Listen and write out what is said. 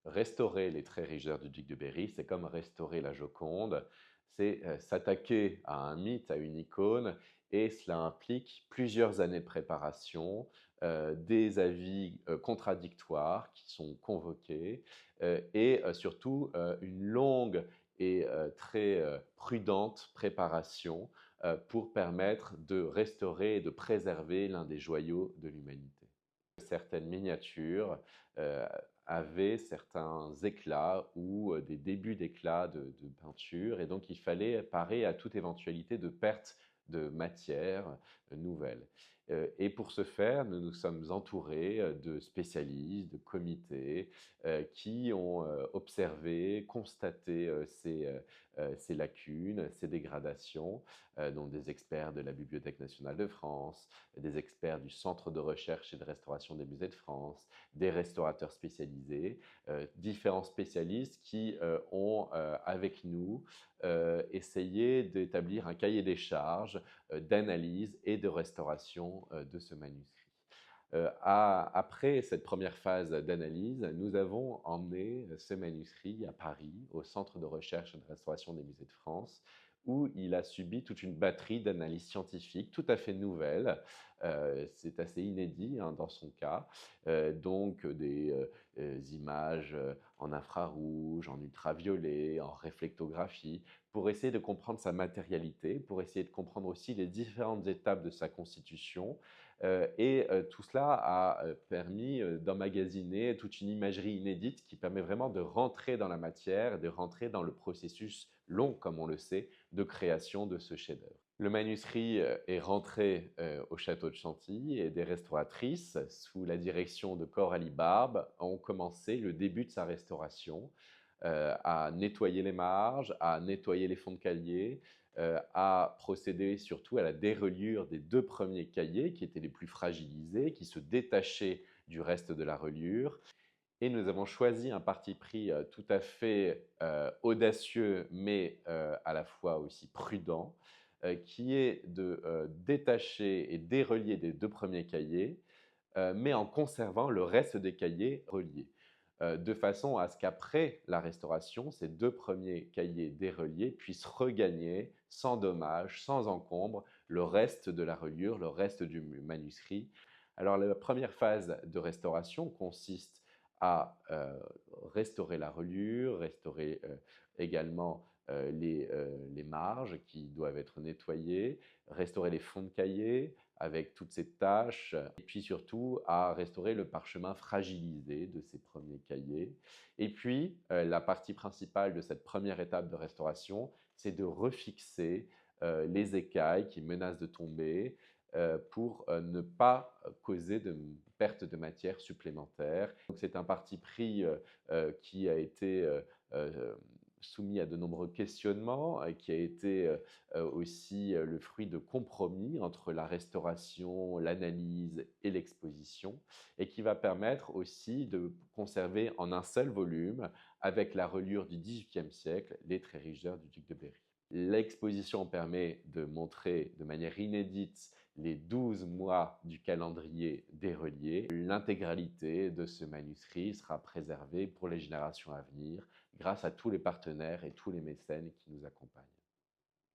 Restaurer les traits riches du duc de Berry, c'est comme restaurer la Joconde, c'est s'attaquer à un mythe, à une icône, et cela implique plusieurs années de préparation, des avis contradictoires qui sont convoqués, et surtout une longue et très prudente préparation pour permettre de restaurer et de préserver l'un des joyaux de l'humanité. Certaines miniatures euh, avaient certains éclats ou des débuts d'éclats de peinture, et donc il fallait parer à toute éventualité de perte de matière nouvelle. Et pour ce faire, nous nous sommes entourés de spécialistes, de comités qui ont observé, constaté ces lacunes, ces dégradations, dont des experts de la Bibliothèque nationale de France, des experts du Centre de recherche et de restauration des musées de France, des restaurateurs spécialisés, différents spécialistes qui ont, avec nous, essayé d'établir un cahier des charges d'analyse et de restauration de ce manuscrit. Après cette première phase d'analyse, nous avons emmené ce manuscrit à Paris, au Centre de recherche et de restauration des musées de France, où il a subi toute une batterie d'analyses scientifiques tout à fait nouvelles. C'est assez inédit dans son cas. Donc des images en infrarouge, en ultraviolet, en réflectographie, pour essayer de comprendre sa matérialité, pour essayer de comprendre aussi les différentes étapes de sa constitution, et tout cela a permis d'emmagasiner toute une imagerie inédite qui permet vraiment de rentrer dans la matière, de rentrer dans le processus long, comme on le sait, de création de ce chef-d'œuvre. Le manuscrit est rentré au château de Chantilly, et des restauratrices, sous la direction de Coralie Barbe, ont commencé le début de sa restauration, à nettoyer les marges, à nettoyer les fonds de cahiers, à procéder surtout à la déreliure des deux premiers cahiers qui étaient les plus fragilisés, qui se détachaient du reste de la reliure. Et nous avons choisi un parti pris tout à fait audacieux, mais à la fois aussi prudent, qui est de détacher et dérelier des deux premiers cahiers, mais en conservant le reste des cahiers reliés, de façon à ce qu'après la restauration, ces deux premiers cahiers déreliés puissent regagner sans dommage, sans encombre, le reste de la reliure, le reste du manuscrit. Alors la première phase de restauration consiste à restaurer la reliure, restaurer également les marges qui doivent être nettoyées, restaurer les fonds de cahier avec toutes ces tâches, et puis surtout à restaurer le parchemin fragilisé de ces premiers cahiers. Et puis, la partie principale de cette première étape de restauration, c'est de refixer les écailles qui menacent de tomber, pour ne pas causer de perte de matière supplémentaire. C'est un parti pris qui a été soumis à de nombreux questionnements, qui a été aussi le fruit de compromis entre la restauration, l'analyse et l'exposition, et qui va permettre aussi de conserver en un seul volume, avec la reliure du XVIIIe siècle, les traits riches du duc de Berry. L'exposition permet de montrer de manière inédite les 12 mois du calendrier des reliés. L'intégralité de ce manuscrit sera préservée pour les générations à venir grâce à tous les partenaires et tous les mécènes qui nous accompagnent.